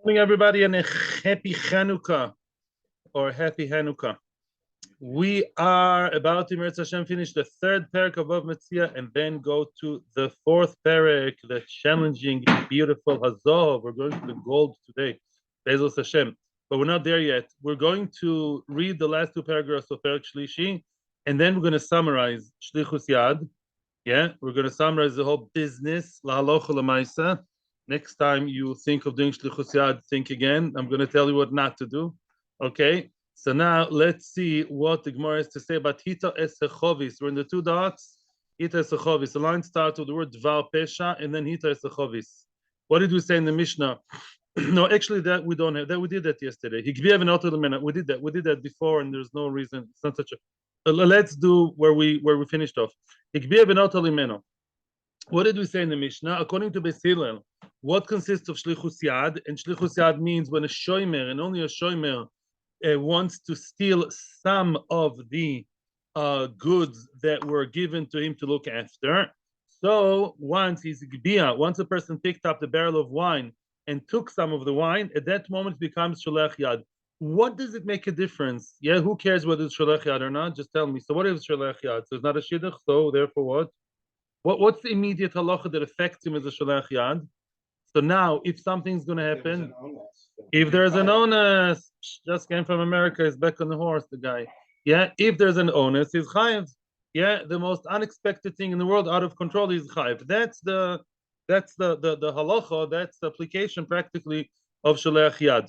Morning, everybody, and a happy Hanukkah or happy Hanukkah. We are about to, Metzia Hashem, finish the third perek of Bava Metziah and then go to the fourth perek, the challenging, beautiful HaZahav. We're going to the gold today, Bezos Hashem. But we're not there yet. We're going to read the last two paragraphs of perek Shlishi, and then we're going to summarize Shlichus Yad. Yeah, we're going to summarize the whole business, La Halacha L'Maisa. Next time you think of doing Shlichus Yad, think again. I'm going to tell you what not to do. Okay? So now let's see what the Gemara has to say about Hita Esechovis. We're in the two dots. Hita Esechovis. The line starts with the word Dvar Pesha and then Hita Esechovis. What did we say in the Mishnah? No, actually, that we don't have. That we did that yesterday. We did that. We did that before, and there's no reason. It's not such a. Let's do where we finished off. What did we say in the Mishnah? According to Beth Din, what consists of Shlichus Yad? And Shlichus Yad means when a shomer, and only a shomer, wants to steal some of the goods that were given to him to look after. So once a person picked up the barrel of wine and took some of the wine, at that moment it becomes Sholech Yad. What does it make a difference? Yeah, who cares whether it's Sholech Yad or not? Just tell me. So what is Sholech Yad? So it's not a Shidduch, so therefore what? What's the immediate halacha that affects him as a Sholech Yad? So now, if something's going to happen, if there's an onus, just came from America, he's back on the horse, the guy. Yeah, if there's an onus, he's chayiv. Yeah, the most unexpected thing in the world, out of control, is chayiv. That's the halacha. That's the application practically of Sholech Yad.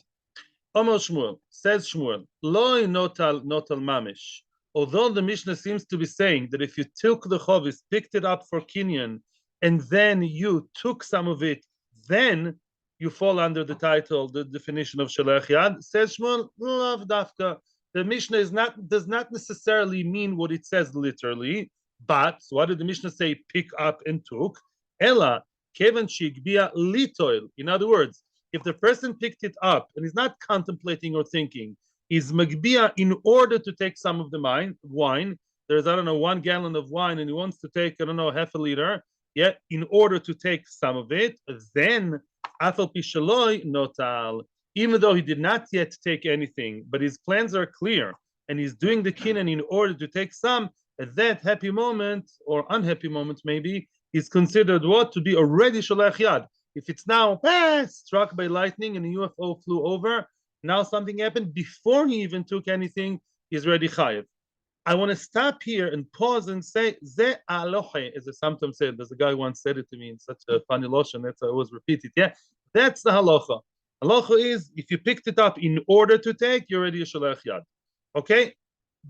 Omar Shmuel says Shmuel, Loi notal mamish. Although the Mishnah seems to be saying that if you took the chovis, picked it up for kinyan, and then you took some of it, then you fall under the title, the definition of Sholech Yad. Says Shmuel, Lav Dafka. The Mishnah does not necessarily mean what it says literally, but so what did the Mishnah say? Pick up and took. Ella kevan shigbia litoil. In other words, if the person picked it up and is not contemplating or thinking, is magbia in order to take some of the wine. There's 1 gallon of wine, and he wants to take half a liter. Yet, in order to take some of it, then afal pishaloi notal. Even though he did not yet take anything, but his plans are clear, and he's doing the kinyan in order to take some, at that happy moment, or unhappy moment maybe, is considered what? To be already Sholech Yad. If it's now struck by lightning and a UFO flew over, now something happened before he even took anything, he's already chayiv. I want to stop here and pause and say, Ze aloche, as I sometimes said. There's a guy who once said it to me in such a funny lotion, that's why I always repeat it. Yeah, that's the halacha. Halacha is, if you picked it up in order to take, you're already a Sholech Yad. Okay?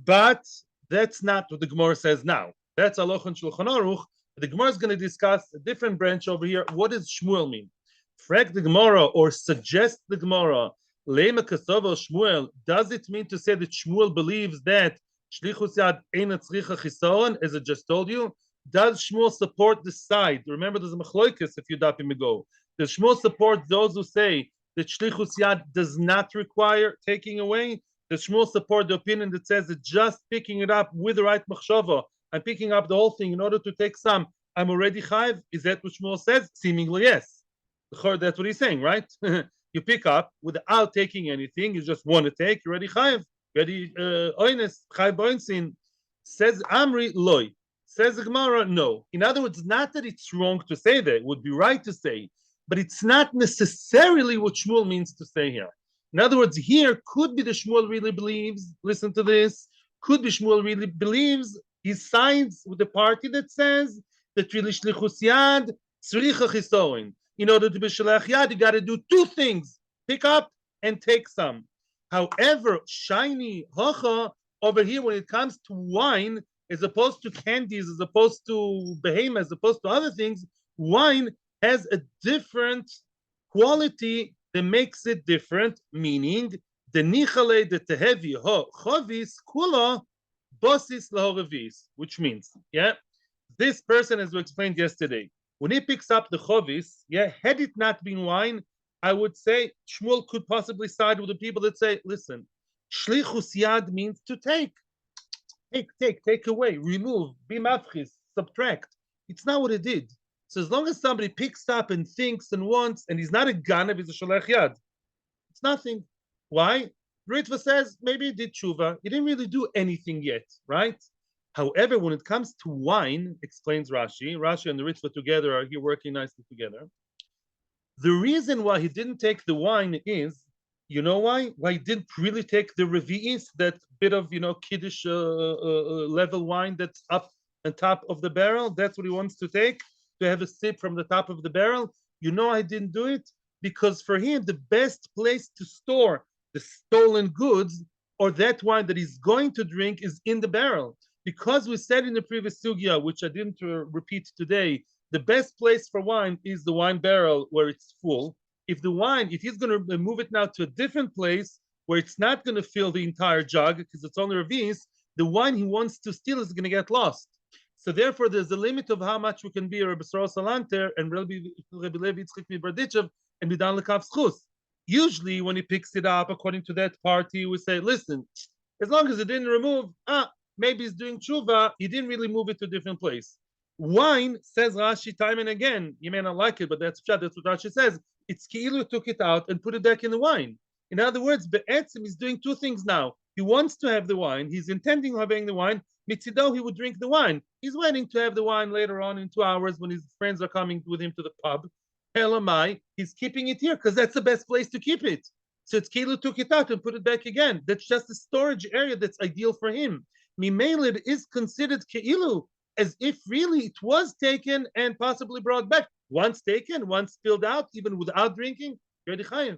But that's not what the Gemara says now. That's halacha and Shulchan Aruch. The Gemara is going to discuss a different branch over here. What does Shmuel mean? Frag the Gemara or suggest the Gemara, Lema Kasava Shmuel, does it mean to say that Shmuel believes that Shlichus Yad Eina Tzricha Chisaron, as I just told you? Does Shmuel support the side? Remember, there's a machloikus a few dapim ago. Does Shmuel support those who say that Shlichus Yad does not require taking away? Does Shmuel support the opinion that says that just picking it up with the right machshava, I'm picking up the whole thing in order to take some, I'm already chayiv? Is that what Shmuel says? Seemingly yes. That's what he's saying, right? You pick up without taking anything, you just want to take, you're already chayiv. Ready, oines, chayiv oinsin. Says Amri, loy. Says the Gemara, no. In other words, not that it's wrong to say that, it would be right to say, but it's not necessarily what Shmuel means to say here. In other words, here could be the Shmuel really believes, listen to this, could be Shmuel really believes, he sides with the party that says that really Shlichus Yad, Tzricha Chisoin. In order to be Sholech Yad, you got to do two things, pick up and take some. However, shiny hacha over here, when it comes to wine, as opposed to candies, as opposed to behemoth, as opposed to other things, wine has a different quality that makes it different, meaning the nichale the tehevi ha chavis kula bosis lahorevis, which means, yeah, this person, as we explained yesterday, when he picks up the chavis, yeah, had it not been wine, I would say Shmuel could possibly side with the people that say, listen, shlichus yad means to take away, remove, be mafchis, subtract. It's not what it did. So as long as somebody picks up and thinks and wants, and he's not a ganav, he's a sholech yad. It's nothing. Why? Ritva says maybe he did tshuva. He didn't really do anything yet, right? However, when it comes to wine, explains Rashi, Rashi and the Ritva together are here working nicely together. The reason why he didn't take the wine is, you know why? Why he didn't really take the revi'is, that bit of, kiddush level wine that's up on top of the barrel. That's what he wants to take, to have a sip from the top of the barrel. You know I didn't do it? Because for him, the best place to store the stolen goods or that wine that he's going to drink is in the barrel. Because we said in the previous sugya, which I didn't repeat today, the best place for wine is the wine barrel where it's full. If he's going to move it now to a different place where it's not going to fill the entire jug because it's only revis, the wine he wants to steal is going to get lost. So therefore, there's a limit of how much we can be Rabbi Soro Salanter and Rabbi Levi Yitzchak Mibardichev and Bidan Lekav Schus. Usually, when he picks it up, according to that party, we say, listen, as long as it didn't remove, maybe he's doing tshuva, he didn't really move it to a different place. Wine, says Rashi time and again, you may not like it, but that's what Rashi says, it's Ki'ilu took it out and put it back in the wine. In other words, Be'etzim is doing two things now. He wants to have the wine, he's intending on having the wine, Mitzido, he would drink the wine. He's waiting to have the wine later on in 2 hours when his friends are coming with him to the pub. Elamai, he's keeping it here because that's the best place to keep it. So it's Ki'ilu took it out and put it back again. That's just a storage area that's ideal for him. Mimele is considered Ki'ilu, as if really it was taken and possibly brought back. Once taken, once spilled out, even without drinking, you're the chayiv.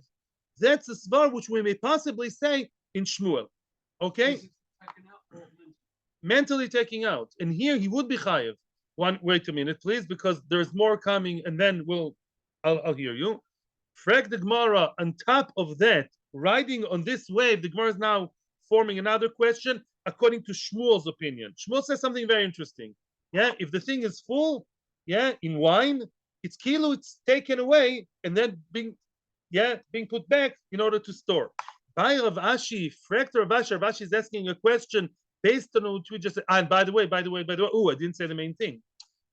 That's a svar which we may possibly say in Shmuel. Okay? Mentally taking out. And here he would be chayiv. Wait a minute, please, because there's more coming, and then I'll hear you. Frag the Gemara on top of that, riding on this wave, the Gemara is now forming another question according to Shmuel's opinion. Shmuel says something very interesting. Yeah, if the thing is full, in wine, it's kilo, it's taken away and then being put back in order to store. By Rav Ashi, Rav Ashi is asking a question based on what we just said. And by the way, I didn't say the main thing.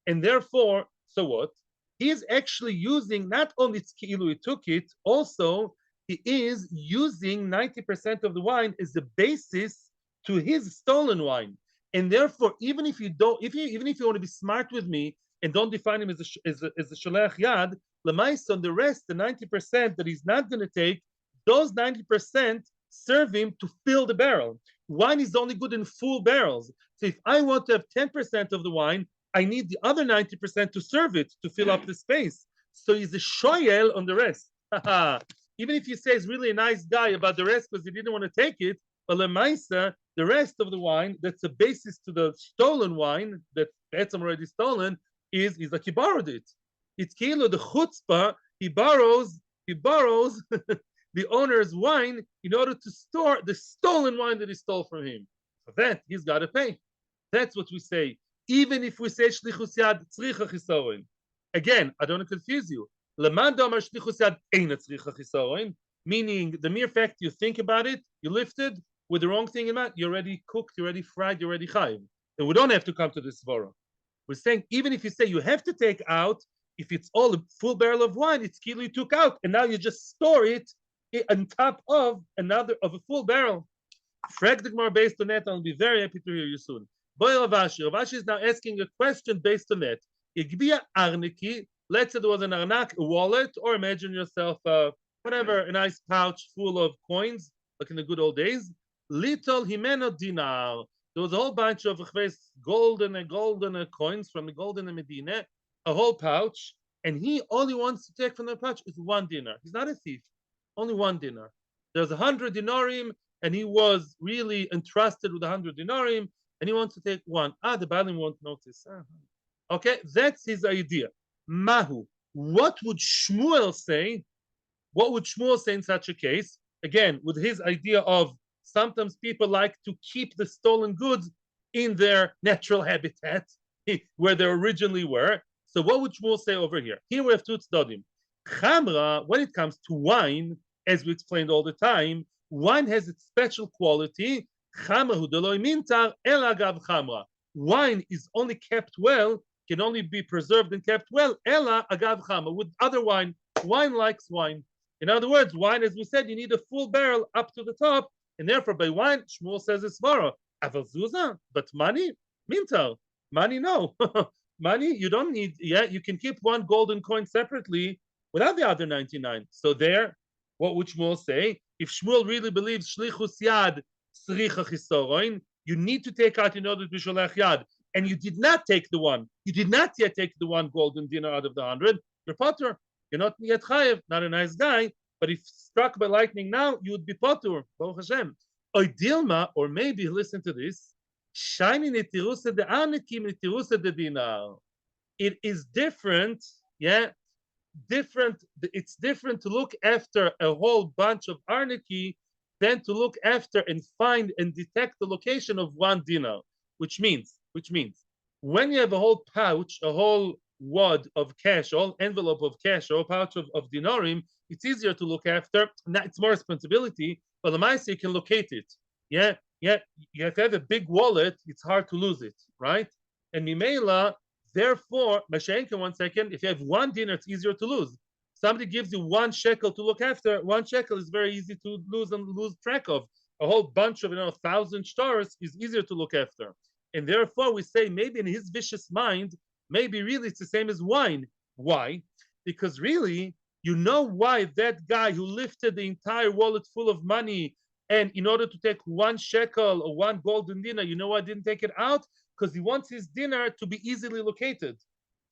And therefore, so what? He is actually using not only it's kilo, he took it, also he is using 90% of the wine as the basis to his stolen wine. And therefore, even if you want to be smart with me and don't define him as a sholech yad, lemais on the rest, the 90% that he's not going to take, those 90% serve him to fill the barrel. Wine is only good in full barrels. So if I want to have 10% of the wine, I need the other 90% to serve it, to fill up the space. So he's a shoyel on the rest. Even if you say he's really a nice guy about the rest because he didn't want to take it, but lemaisa, the rest of the wine, that's the basis to the stolen wine that Betzim already stolen, is like he borrowed it. It's kilo, the chutzpah, he borrows the owner's wine in order to store the stolen wine that he stole from him. For that, he's got to pay. That's what we say. Even if we say shlichus yad tzricha chisorin. Again, I don't want to confuse you. Leman damar shlichus yad eina tzricha chisorin, meaning the mere fact you think about it, you lifted with the wrong thing in mind, you're already cooked, you're already fried, you're already chayiv. And we don't have to come to this svara. We're saying even if you say you have to take out, if it's all a full barrel of wine, it's kilo you took out, and now you just store it on top of a full barrel. Frag the Gemara based on that, I'll be very happy to hear you soon. Boy Rav Ashi is now asking a question based on that. Let's say there was an arnak, a wallet, or imagine yourself whatever, a nice pouch full of coins, like in the good old days. Little himeno dinar. There was a whole bunch of golden coins from the golden Medina, a whole pouch, and all he wants to take from the pouch is 1 dinar. He's not a thief, only 1 dinar. There's 100 dinarim, and he was really entrusted with 100 dinarim, and he wants to take 1. The Baalim won't notice. Okay, that's his idea. Mahu. What would Shmuel say? What would Shmuel say in such a case? Again, with his idea of sometimes people like to keep the stolen goods in their natural habitat, where they originally were. So what would Shmuel say over here? Here we have two tzaddim. Chamra, when it comes to wine, as we explained all the time, wine has its special quality. Chamra deloi mintar el agav chamra. Wine is only kept well, can only be preserved and kept well, ela agav chamra. With other wine, wine likes wine. In other words, wine, as we said, you need a full barrel up to the top, and therefore by wine, Shmuel says it's svara. Aval zuza, but money, mintal, money no, money you don't need. Yeah, you can keep one golden coin separately without the other 99. So there, what would Shmuel say? If Shmuel really believes shlichus yad sricha chisoroin, you need to take out in order to sholach yad, and you did not take the one. You did not yet take the one golden dinar out of the 100. You're potter. You're not yet chayev. Not a nice guy. But if struck by lightning now, you would be potter. Baruch Hashem. Oidilma, or maybe listen to this. Shiny netirusa de anikim netirusa de dinar. It is different. Yeah, different. It's different to look after a whole bunch of arniki than to look after and find and detect the location of one dinar. Which means when you have a whole pouch, a whole wad of cash, a whole envelope of cash, or a pouch of dinarim, it's easier to look after. Now, it's more responsibility, but the Maisa, you can locate it. Yeah. You have to have a big wallet, it's hard to lose it, right? And Mimela, therefore, Mashenka, 1 second, if you have one dinar, it's easier to lose. Somebody gives you 1 shekel to look after, 1 shekel is very easy to lose track of. A whole bunch of 1,000 stars is easier to look after. And therefore, we say maybe in his vicious mind, maybe really it's the same as wine. Why? Because really, you know why that guy who lifted the entire wallet full of money, and in order to take 1 shekel or 1 golden dinar, you know why I didn't take it out? Because he wants his dinner to be easily located,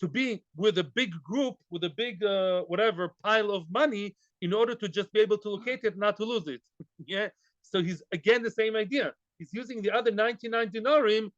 to be with a big group, with a big whatever pile of money, in order to just be able to locate it, not to lose it. Yeah. So he's again the same idea. He's using the other 99 dinarim.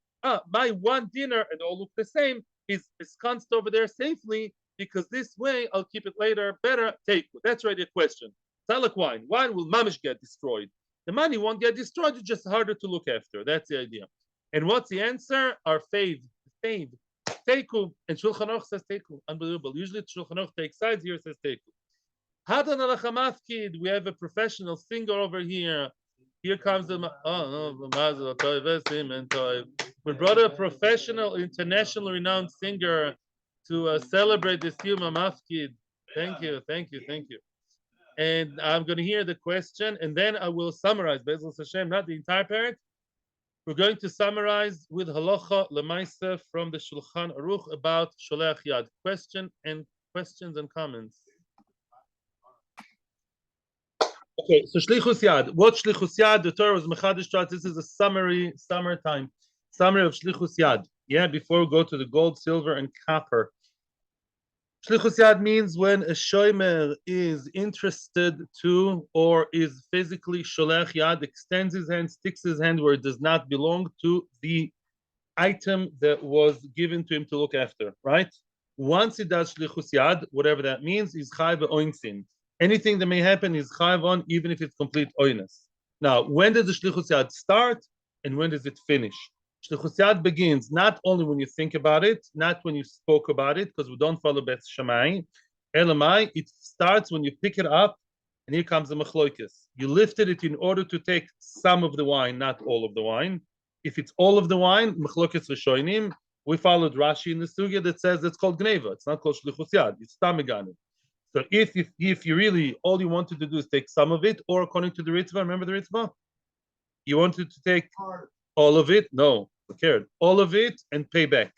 My 1 dinar, and all look the same, is ensconced over there safely, because this way I'll keep it later better. Take. That's right, a question. It's not like wine. Wine will mamish get destroyed. The money won't get destroyed, it's just harder to look after. That's the idea. And what's the answer? Our fave. Teiku. And Shulchan Aruch says Teiku. Unbelievable. Usually Shulchan Aruch takes sides, here it says Teiku. Hadan Halacha Mafkid. We have a professional singer over here. Here comes the we brought a professional, international renowned singer to celebrate this Yom Mafkid. Thank you. And I'm going to hear the question, and then I will summarize, Be'ezus Hashem, not the entire perek. We're going to summarize with Halacha Lemaisa from the Shulchan Aruch about Sholeach Yad. Questions and comments. Okay, so Shlichus Yad. What Shlichus Yad? The Torah was Mechadish Torah. This is a summary of Shlichus Yad. Yeah, before we go to the gold, silver, and copper. Shlichus Yad means when a shomer is interested to, or is physically Sholech Yad, extends his hand, sticks his hand where it does not belong to the item that was given to him to look after, right? Once he does Shlichus Yad, whatever that means, is Chai Be'oinsin. Anything that may happen is Chayv on, even if it's complete oinus. Now, when does the Shlichus Yad start, and when does it finish? Shlichus Yad begins not only when you think about it, not when you spoke about it, because we don't follow Beth Shammai. Elamai, it starts when you pick it up, and here comes the machloikis. You lifted it in order to take some of the wine, not all of the wine. If it's all of the wine, machloikis v'shoinim. We followed Rashi in the sugya that says it's called gneva. It's not called Shlichus Yad. It's tamigani. So if you really, all you wanted to do is take some of it, or according to the Ritzvah, remember the Ritzvah? You wanted to take all of it? No, cared. All of it and pay back.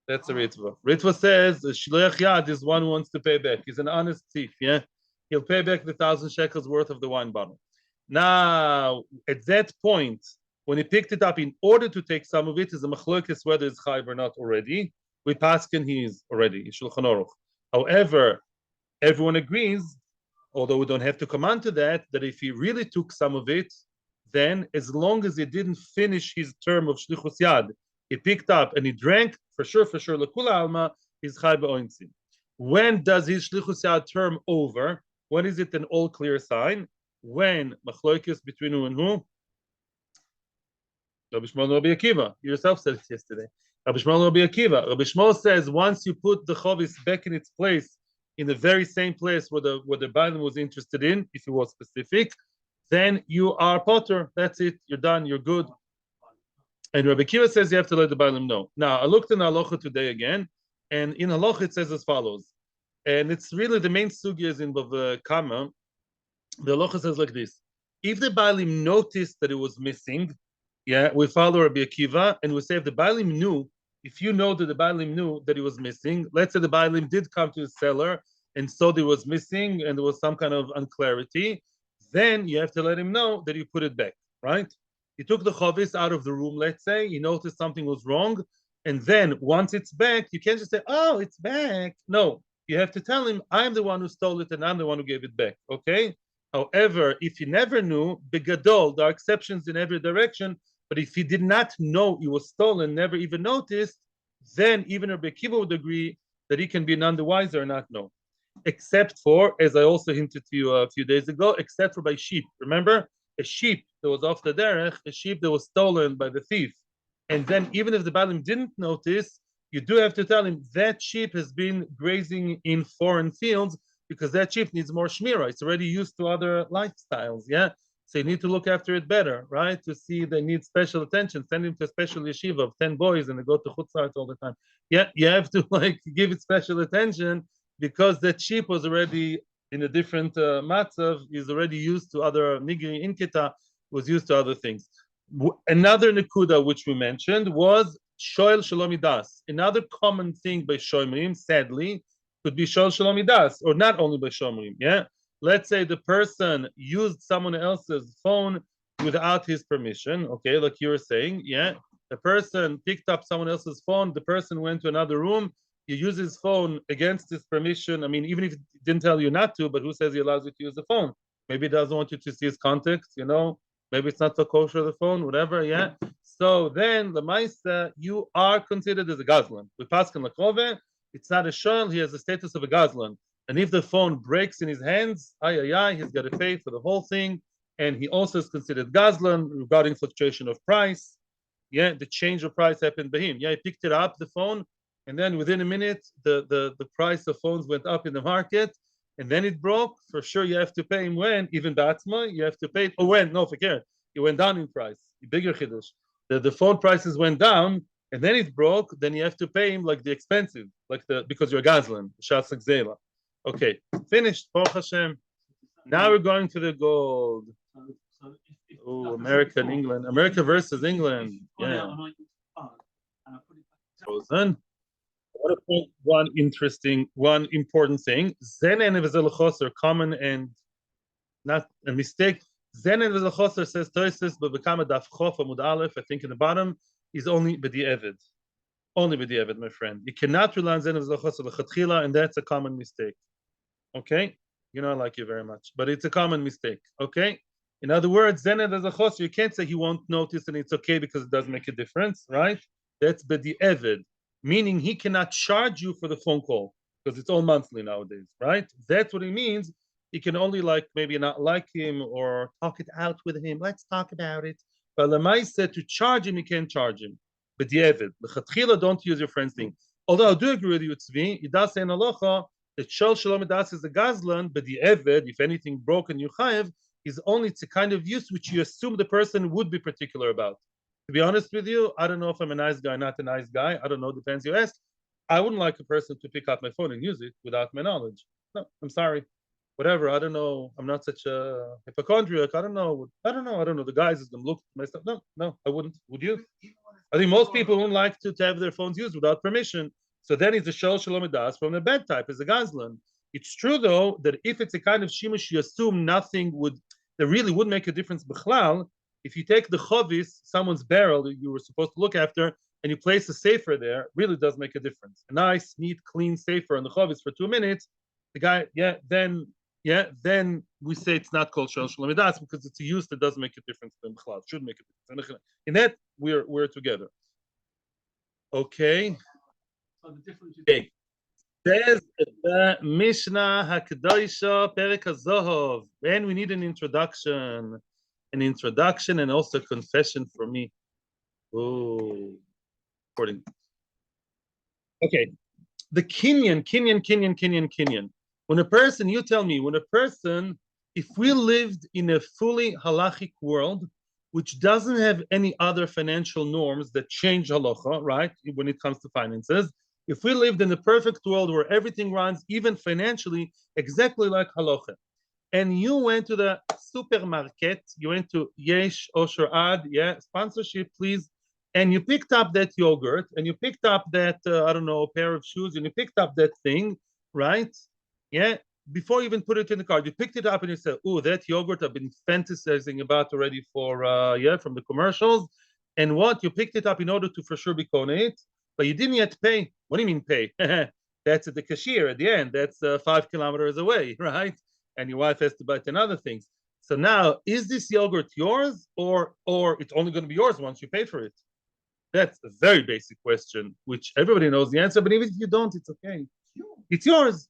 That's the Ritzvah. Ritzvah says the Shliach Yad is one who wants to pay back. He's an honest thief, yeah? He'll pay back the 1,000 shekels worth of the wine bottle. Now, at that point, when he picked it up in order to take some of it, is a machlokes whether it's chayv or not already. We paskin he is already, Shulchan Aruch. However, everyone agrees, although we don't have to come on to that, that if he really took some of it, then as long as he didn't finish his term of Shlichus Yad, he picked up and he drank, for sure, L'kula Alma, he's Chai B'oinsin. When does his Shlichus Yad term over? When is it an all clear sign? When Machloikis between who and who? Rabbi Shmuel and Rabbi Akiva. You yourself said it yesterday. Rabbi Shmuel and Rabbi Akiva. Rabbi Shmuel says once you put the Chovis back in its place, in the very same place where the Bailam was interested in, if he was specific, then you are potter. That's it. You're done. You're good. And Rabbi Kiva says you have to let the Bailam know. Now, I looked in Halacha today again, and in Halacha it says as follows. And it's really the main sugya is in Bava Kama. The halacha says like this: if the Baalim noticed that it was missing, we follow Rabbi Akiva, and we say if the Baalim knew, if you know that the Baalim knew that it was missing, let's say the Baalim did come to the seller and saw that it was missing and there was some kind of unclarity, then you have to let him know that you put it back, right? He took the chavis out of the room, let's say, he noticed something was wrong, and then once it's back, you can't just say, oh, it's back. No, you have to tell him, I'm the one who stole it and I'm the one who gave it back, okay? However, if he never knew, begadol, there are exceptions in every direction, but if he did not know it was stolen, never even noticed, then even Rabbi Akiva would agree that he can be none the wiser and not know. Except for, as I also hinted to you a few days ago, except for by sheep. Remember, a sheep that was off the derech, a sheep that was stolen by the thief. And then even if the Baalim didn't notice, you do have to tell him that sheep has been grazing in foreign fields because that sheep needs more shmira. It's already used to other lifestyles, yeah? So you need to look after it better, right? To see they need special attention. Send him to a special yeshiva of 10 boys and they go to chutzlaretz all the time. Yeah, you have to like give it special attention because that sheep was already in a different matzav, is already used to other nigri inketa, was used to other things. Another nekuda which we mentioned was shoel shalomidas. Another common thing by shomrim, sadly, could be shoel shalomidas, or not only by shomrim, yeah? Let's say the person used someone else's phone without his permission, okay, like you were saying, yeah? The person picked up someone else's phone, the person went to another room, you use his phone against his permission. I mean, even if he didn't tell you not to, but who says he allows you to use the phone? Maybe he doesn't want you to see his contacts, you know? Maybe it's not so kosher, the phone, whatever, yeah? So then, the Maisa, you are considered as a Gazlan. With Paskan Lakove, it's not a shoel, he has the status of a Gazlan. And if the phone breaks in his hands, he's got to pay for the whole thing. And he also is considered Gazlan regarding fluctuation of price. Yeah, the change of price happened by him. Yeah, he picked it up, the phone, and then within a minute, the price of phones went up in the market, and then it broke. For sure, you have to pay him when, even Batzma, you have to pay, or when, no, forget, it went down in price, bigger chiddush. The phone prices went down, and then it broke, then you have to pay him like the expensive, like because you're a Gazlan, Shas Zela. Okay, finished, Baruch Hashem. Now we're going to the gold. Oh, America and England. America versus England. Yeah. Frozen. What a one important thing. Zen and Vizelchoser, common and not a mistake. Zen and Vizelchoser says Toises, but become a daf chof amud aleph, I think in the bottom, is only b'di'evid. Only b'di'evid, my friend. You cannot rely on Zen and Vizelchoser l'chatchila, and that's a common mistake. Okay? You know, I like you very much, but it's a common mistake. Okay? In other words, Zen and Vizelchoser, you can't say he won't notice and it's okay because it does make a difference, right? That's b'di'evid. Meaning he cannot charge you for the phone call because it's all monthly nowadays, right? That's what he means. He can only like maybe not like him or talk it out with him. Let's talk about it. But Lamai said to charge him, you can't charge him. But the Chatchila, don't use your friend's thing. Although I do agree with you, Tzvi, it does say in Halacha that Shol Shalom Das is a Gazlan, but the Eved, if anything broken, you chayev, is only it's a kind of use which you assume the person would be particular about. To be honest with you, I don't know if I'm a nice guy, not a nice guy. I don't know, depends you ask. I wouldn't like a person to pick up my phone and use it without my knowledge. No, I'm sorry. Whatever, I don't know. I'm not such a hypochondriac. I don't know. The guys is gonna look at myself. No, I wouldn't. Would you? I think most people wouldn't like to have their phones used without permission. So then he's a shol shalom das from the bed type, as a gazlan. It's true though that if it's a kind of shimush, you assume nothing would, that really would make a difference b'chlal. If you take the chovis, someone's barrel that you were supposed to look after, and you place a safer there, really does make a difference. A nice, neat, clean safer on the chovis for 2 minutes. The guy, then we say it's not called shel shalom das because it's a use that doesn't make a difference. Then it should make a difference. In that, we're together. Okay. Okay. Says the Mishnah Hakadoisha perek HaZahav, and we need an introduction and also confession for me. Oh, according. Okay, the kinyan. When a person, you tell me, if we lived in a fully halachic world, which doesn't have any other financial norms that change halacha, right? When it comes to finances, if we lived in a perfect world where everything runs, even financially, exactly like halacha, and you went to the supermarket, you went to Yesh Osher Ad, yeah, sponsorship, please, and you picked up that yogurt, and you picked up that, I don't know, pair of shoes, and you picked up that thing, right? Yeah, before you even put it in the cart, you picked it up and you said, oh, that yogurt I've been fantasizing about already for, yeah, from the commercials. And what? You picked it up in order to for sure be it, but you didn't yet pay. What do you mean pay? That's at the cashier at the end. That's 5 kilometers away, right? And your wife has to buy 10 other things. So now, is this yogurt yours, or it's only going to be yours once you pay for it? That's a very basic question, which everybody knows the answer, but even if you don't, it's okay. It's yours.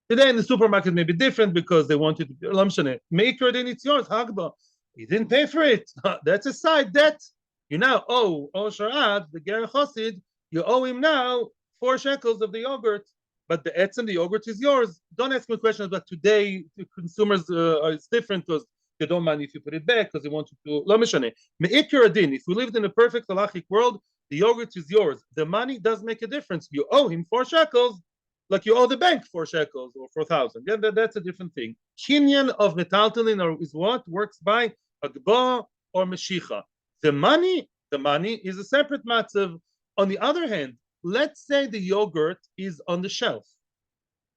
Today in the supermarket may be different because they want you to make sure then it's yours. Hagba. You didn't pay for it. That's a side debt. You now owe Osharad, the Ger Chosid, you owe him now 4 shekels of the yogurt, but the etzem, the yogurt is yours. Don't ask me questions about today. The consumers, it's different because they don't mind if you put it back because they want you to. Lo mishane. Me'ikar adin. If we lived in a perfect halachic world, the yogurt is yours. The money does make a difference. You owe him 4 shekels, like you owe the bank 4 shekels or 4,000. Yeah, that's a different thing. Kinyan of metaltelin is what works by agba or meshicha. The money is a separate matzav. On the other hand, let's say the yogurt is on the shelf,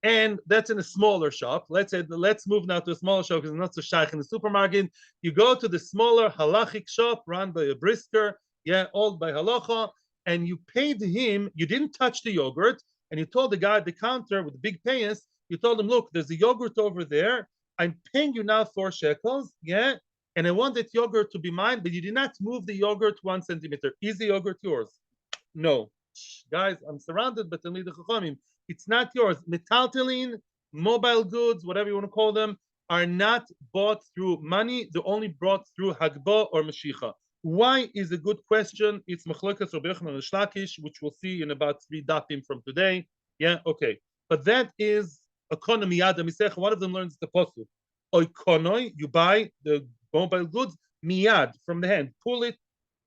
and that's in a smaller shop. Let's move now to a smaller shop because it's not so shaykh in the supermarket. You go to the smaller halachic shop run by a brisker, yeah, owned by halacha, and you paid him. You didn't touch the yogurt, and you told the guy at the counter with the big payas, you told him, look, there's a yogurt over there. I'm paying you now 4 shekels, yeah, and I want that yogurt to be mine, but you did not move the yogurt 1 centimeter. Is the yogurt yours? No. Guys, I'm surrounded by Talmidei Chachamim. It's not yours. Metaltelin, mobile goods, whatever you want to call them, are not bought through money. They're only bought through Hagba or Mashicha. Why is a good question. It's Machlokas Rabbi Yochanan and Shlakish, which we'll see in about 3 dapim from today. Yeah, okay. But that is economy yad misecha. One of them learns the posuk. Oikonoi, you buy the mobile goods miyad from the hand. Pull it.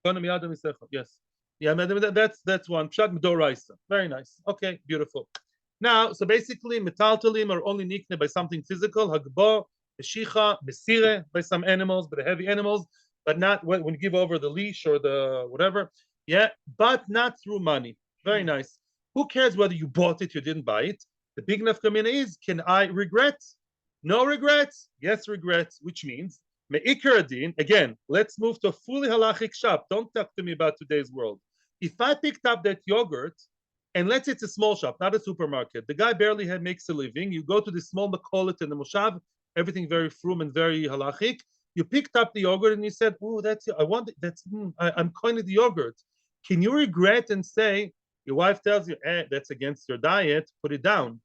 Economy yad misecha. Yes. Yeah, that's one. Pshat Midoraisa. Very nice. Okay, beautiful. Now, so basically, metaltelin are only nicknamed by something physical, hagbo, meshicha, mesire, by some animals, by the heavy animals, but not when you give over the leash or the whatever. Yeah, but not through money. Very nice. Who cares whether you bought it, you didn't buy it? The big nafkamina is, can I regret? No regrets? Yes, regrets, which means, me'ikar adin, again, let's move to a fully halachic shop. Don't talk to me about today's world. If I picked up that yogurt, and let's say it's a small shop, not a supermarket, the guy barely makes a living. You go to this small makolet in the moshav, everything very frum and very halachic. You picked up the yogurt and you said, "Oh, I'm coining the yogurt." Can you regret and say your wife tells you, "That's against your diet. Put it down."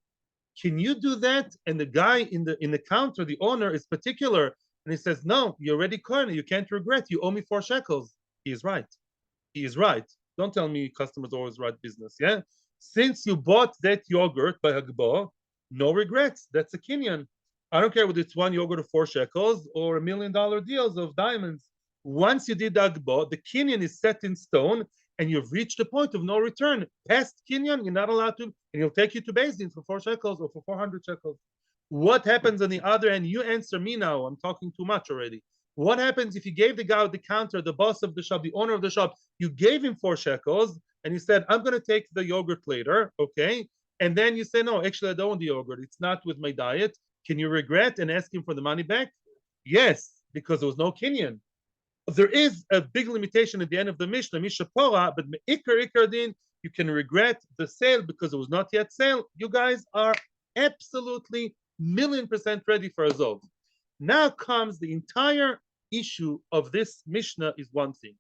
Can you do that? And the guy in the counter, the owner, is particular, and he says, "No, you already coined. You can't regret. You owe me 4 shekels." He is right. He is right. Don't tell me customers always write business, yeah? Since you bought that yogurt by Hagbo, no regrets. That's a kinyan. I don't care whether it's 1 yogurt of 4 shekels or $1 million deals of diamonds. Once you did Hagbo, the kinyan is set in stone, and you've reached the point of no return. Past kinyan, you're not allowed to, and he'll take you to Beth Din for 4 shekels or for 400 shekels. What happens on the other end? You answer me now. I'm talking too much already. What happens if you gave the guy at the counter, the boss of the shop, the owner of the shop, you gave him 4 shekels and you said, I'm going to take the yogurt later, okay? And then you say, no, actually, I don't want the yogurt. It's not with my diet. Can you regret and ask him for the money back? Yes, because there was no kinyan. There is a big limitation at the end of the Mishnah, Mishapora, but ikar din, you can regret the sale because it was not yet sale. You guys are absolutely 1,000,000% ready for HaZahav. Now comes the entire issue of this Mishnah is one thing.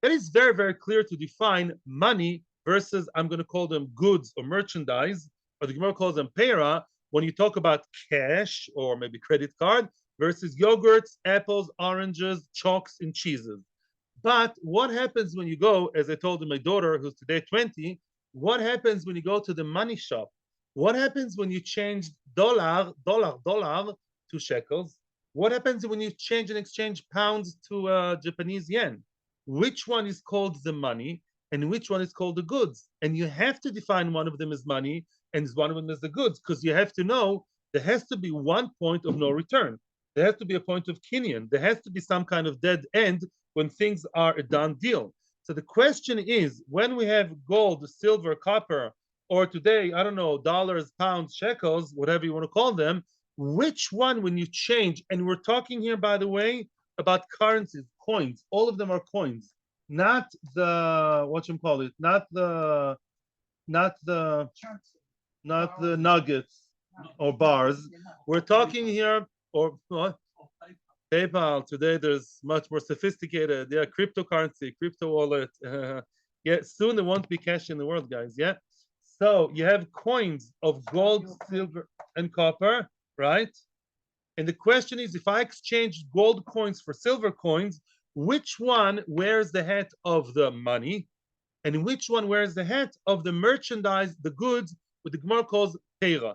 It is very, very clear to define money versus, I'm going to call them goods or merchandise, or the Gemara calls them pera, when you talk about cash or maybe credit card versus yogurts, apples, oranges, chalks, and cheeses. But what happens when you go, as I told my daughter, who's today 20, what happens when you go to the money shop? What happens when you change dollar to shekels? What happens when you change and exchange pounds to Japanese yen? Which one is called the money and which one is called the goods? And you have to define one of them as money and one of them as the goods, because you have to know there has to be one point of no return. There has to be a point of kinyan. There has to be some kind of dead end when things are a done deal. So the question is, when we have gold, silver, copper, or today, I don't know, dollars, pounds, shekels, whatever you want to call them, which one, when you change, and we're talking here, by the way, about currencies, coins, all of them are coins, not the, what you call it, not the nuggets or bars. We're talking here, or what? PayPal. Today there's much more sophisticated, yeah, cryptocurrency, crypto wallet. Yeah, soon there won't be cash in the world, guys. Yeah. So you have coins of gold, silver, and copper, right? And the question is, if I exchange gold coins for silver coins, which one wears the hat of the money, and which one wears the hat of the merchandise, the goods, what the Gemara calls teira,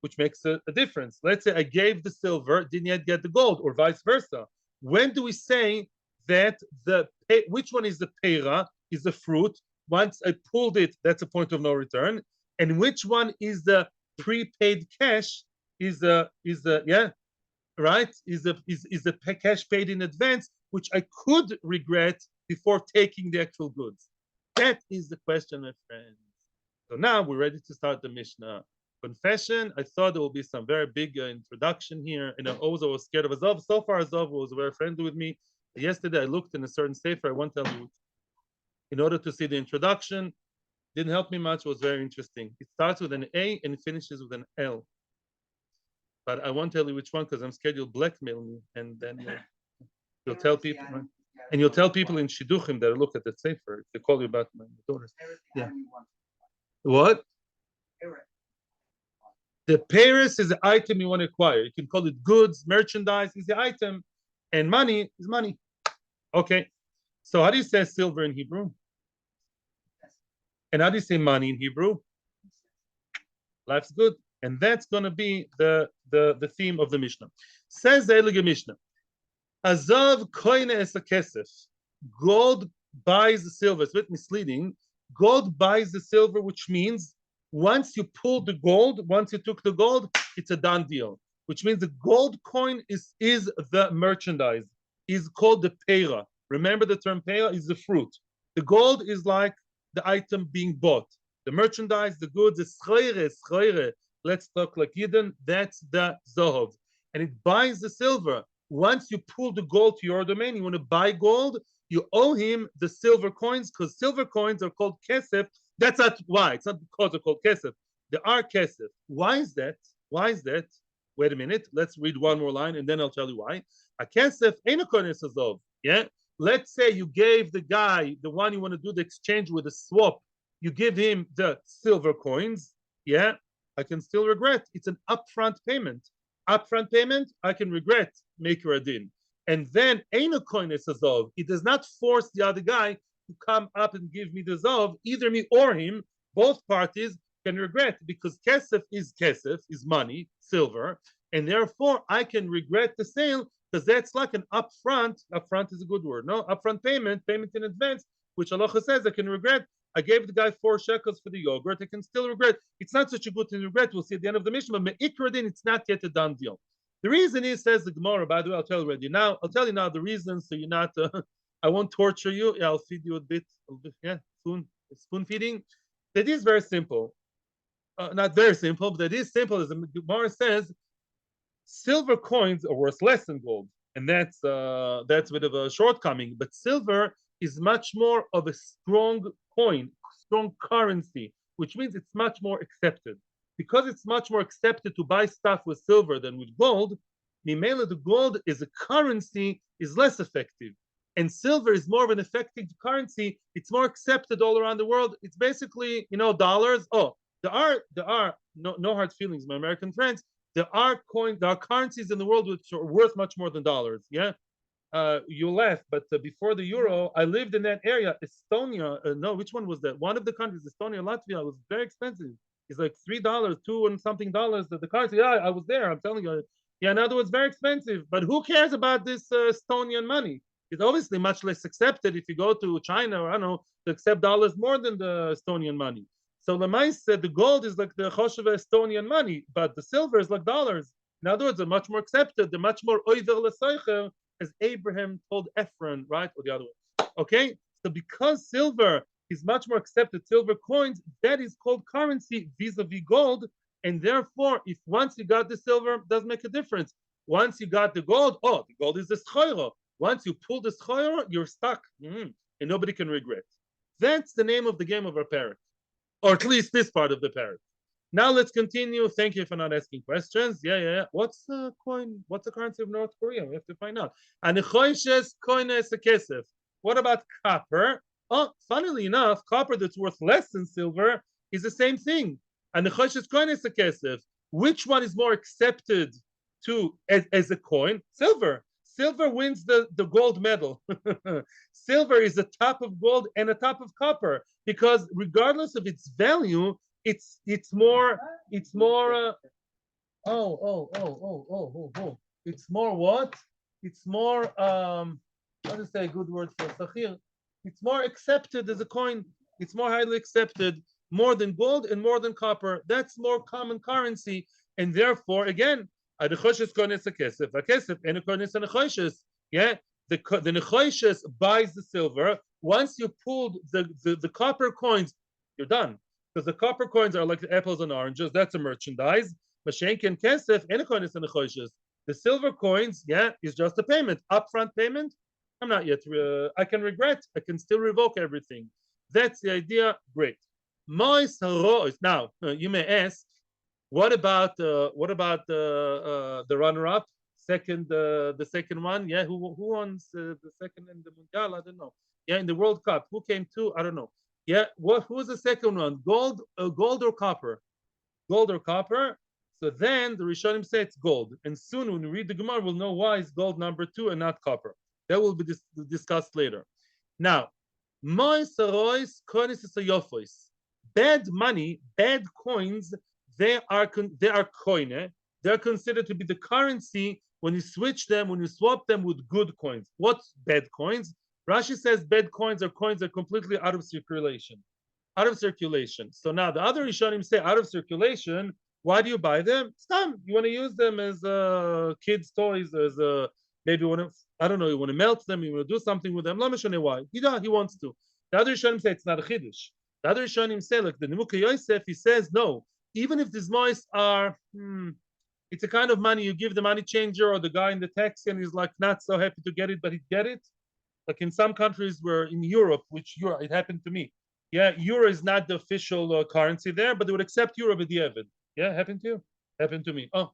which makes a difference. Let's say I gave the silver, didn't yet get the gold, or vice versa. When do we say that which one is the teira, is the fruit? Once I pulled it, that's a point of no return. And which one is the prepaid cash? Is the yeah, right? Is the cash paid in advance, which I could regret before taking the actual goods? That is the question, my friends. So now we're ready to start the Mishnah. Confession, I thought there will be some very big introduction here, and I was scared of HaZahav. So far, HaZahav was very friendly with me. Yesterday, I looked in a certain sefer. I won't tell you, in order to see the introduction. Didn't help me much. It was very interesting. It starts with an A and it finishes with an L. But I won't tell you which one because I'm scared you'll blackmail me, and then you'll tell people, right? And you'll tell people in Shidduchim that I look at the sefer if they call you about my daughters. Yeah. What? The Paris is the item you want to acquire. You can call it goods, merchandise is the item, and money is money. Okay. So how do you say silver in Hebrew? And how do you say money in Hebrew? Life's good. And that's going to be the theme of the Mishnah. Says the Elige Mishnah, HaZahav koine es kesef. Gold buys the silver. It's a bit misleading. Gold buys the silver, which means once you pull the gold, once you took the gold, it's a done deal. Which means the gold coin is the merchandise, is called the peira. Remember the term peira is the fruit. The gold is like the item being bought. The merchandise, the goods, is schreire. Let's talk like Yidden, that's the Zahav. And it buys the silver. Once you pull the gold to your domain, you want to buy gold, you owe him the silver coins, because silver coins are called kesef. That's not why. It's not because they're called kesef. They are kesef. Why is that? Why is that? Wait a minute. Let's read one more line, and then I'll tell you why. A kesef ain't a koines hazov. Yeah? Let's say you gave the guy, the one you want to do the exchange with, a swap, you give him the silver coins. Yeah? I can still regret. It's an upfront payment. Upfront payment, I can regret, make your adin. And then, ain't a koines hazov. It does not force the other guy to come up and give me the zav, either me or him. Both parties can regret, because kesef, is money, silver, and therefore I can regret the sale, because that's like an upfront. Upfront is a good word, no? Upfront payment in advance, which Halacha says I can regret. I gave the guy 4 shekels for the yogurt. I can still regret. It's not such a good thing to regret. We'll see at the end of the Mishnah. But me'ikradin, it's not yet a done deal. The reason is, says the Gemara, by the way, I'll tell you now. I'll tell you now the reason, so you're not, I won't torture you. Yeah, I'll feed you a bit. Yeah, spoon feeding. That is very simple. Not very simple, but that is simple. As the Gemara says, silver coins are worth less than gold. And that's a bit of a shortcoming. But silver is much more of a strong coin, strong currency, which means it's much more accepted. Because it's much more accepted to buy stuff with silver than with gold, Mimela, the gold is a currency, is less effective. And silver is more of an effective currency. It's more accepted all around the world. It's basically, dollars. Oh, there are no hard feelings, my American friends. There are currencies in the world which are worth much more than dollars. Yeah. You laugh, but before the euro, I lived in that area. Estonia, no, which one was that? One of the countries, Estonia, Latvia, was very expensive. It's like $3, $2 and something dollars. The currency, yeah, I was there. I'm telling you. Yeah, in other words, very expensive. But who cares about this Estonian money? It's obviously much less accepted if you go to China, or I don't know, to accept dollars more than the Estonian money. So Lamais said the gold is like the Chosheva Estonian money, but the silver is like dollars. In other words, they're much more accepted. They're much more oiver l'soicher, as Abraham told Ephron, right, or the other way. Okay, so because silver is much more accepted, silver coins, that is called currency vis-a-vis gold, and therefore, if once you got the silver, it doesn't make a difference. Once you got the gold, oh, the gold is the schoiro. Once you pull the schoiro, you're stuck, and nobody can regret. That's the name of the game of our perek, or at least this part of the perek. Now let's continue. Thank you for not asking questions. Yeah. What's the coin? What's the currency of North Korea? We have to find out. Anichoishes koines kesef. What about copper? Oh, funnily enough, copper that's worth less than silver is the same thing. Anichoishes koines kesef. Which one is more accepted to as a coin? Silver. Silver wins the gold medal. Silver is the top of gold and a top of copper because regardless of its value, it's more it's more it's more what? It's more how to say a good word for sahir? It's more accepted as a coin. It's more highly accepted, more than gold and more than copper. That's more common currency, and therefore, again, yeah, the nechoishes buys the silver. Once you pulled the copper coins, you're done. Because the copper coins are like the apples and oranges. That's a merchandise. The silver coins, yeah, is just a payment, upfront payment. I'm not yet. I can regret. I can still revoke everything. That's the idea. Great. Now you may ask, what about the runner-up? The second one, yeah. Who won the second in the Mundial? I don't know. Yeah, in the World Cup, who came to? I don't know. Yeah, who was the second one? Gold or copper? Gold or copper? So then the Rishonim say it's gold, and soon when we read the Gemara, we'll know why it's gold number 2 and not copper. That will be discussed later. Now, bad money, bad coins. They are koine. They're considered to be the currency when you switch them, when you swap them with good coins. What's bad coins? Rashi says bad coins are completely out of circulation. Out of circulation. So now the other Rishonim say out of circulation. Why do you buy them? Some you want to use them as kids' toys, as maybe you want to, I don't know, you want to melt them, you want to do something with them. Why. He wants to. The other Rishonim say it's not a chiddush. The other Rishonim say, like the Nimukei Yosef, he says no. Even if these mois are, it's a kind of money you give the money changer or the guy in the taxi and he's like not so happy to get it, but he'd get it. Like in some countries where in Europe, it happened to me. Yeah, euro is not the official currency there, but they would accept euro with the evid. Yeah, happened to you? Happened to me. Oh,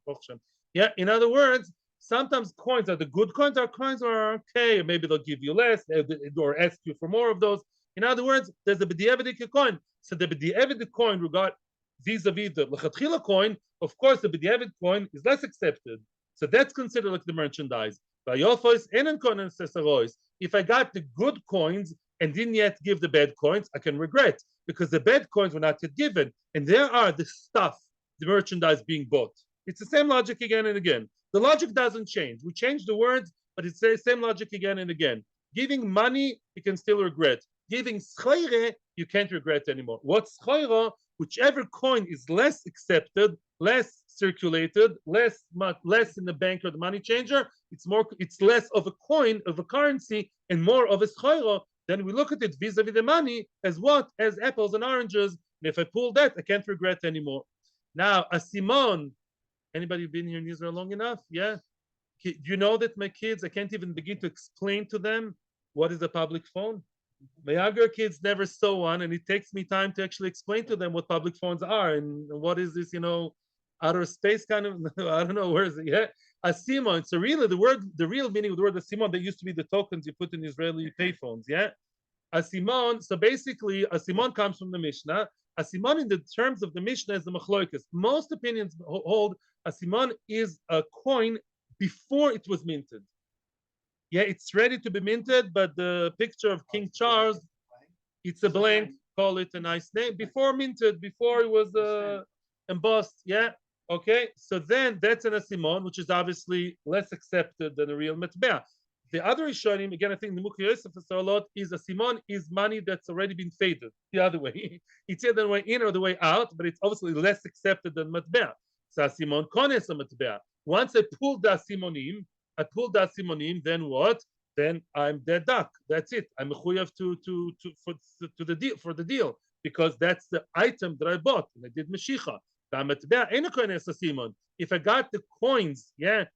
yeah, in other words, sometimes coins are the good coins, are okay, maybe they'll give you less or ask you for more of those. In other words, there's a b'di'evidik coin. So the b'di'evidik coin regard vis-a-vis the lechatchila coin, of course, the b'di'evid coin is less accepted. So that's considered like the merchandise. If I got the good coins and didn't yet give the bad coins, I can regret because the bad coins were not yet given. And there are the stuff, the merchandise being bought. It's the same logic again and again. The logic doesn't change. We change the words, but it's the same logic again and again. Giving money, you can still regret. Giving schoire, you can't regret anymore. What's schoire? Whichever coin is less accepted, less circulated, less in the bank or the money changer, it's less of a coin, of a currency, and more of a schoiro. Then we look at it vis-a-vis the money as what? As apples and oranges. And if I pull that, I can't regret anymore. Now, a simon. Anybody been here in Israel long enough? Yeah. Do you know that my kids, I can't even begin to explain to them what is a public phone? My younger kids never saw one, and it takes me time to actually explain to them what public phones are and what is this, outer space kind of, I don't know, where is it? Yeah. Asimon. So really the real meaning of the word asimon, that used to be the tokens you put in Israeli payphones, yeah? Asimon, so basically asimon comes from the Mishnah. Asimon in the terms of the Mishnah is the machloikas. Most opinions hold asimon is a coin before it was minted. Yeah, it's ready to be minted, but the picture of King Charles, it's a blank, call it a nice name, before minted, before it was embossed, yeah? Okay, so then that's an asimon, which is obviously less accepted than a real metbea. The other Rishonim, again, I think the Nimukei Yosef a lot, is asimon is money that's already been faded the other way. It's either the way in or the way out, but it's obviously less accepted than metbea. So asimon kones a metbea. Once I pull the asimonim, then what? Then I'm dead duck. That's it. I'm mechuyev to the deal for the deal because that's the item that I bought and I did meshicha. If I got the coins, the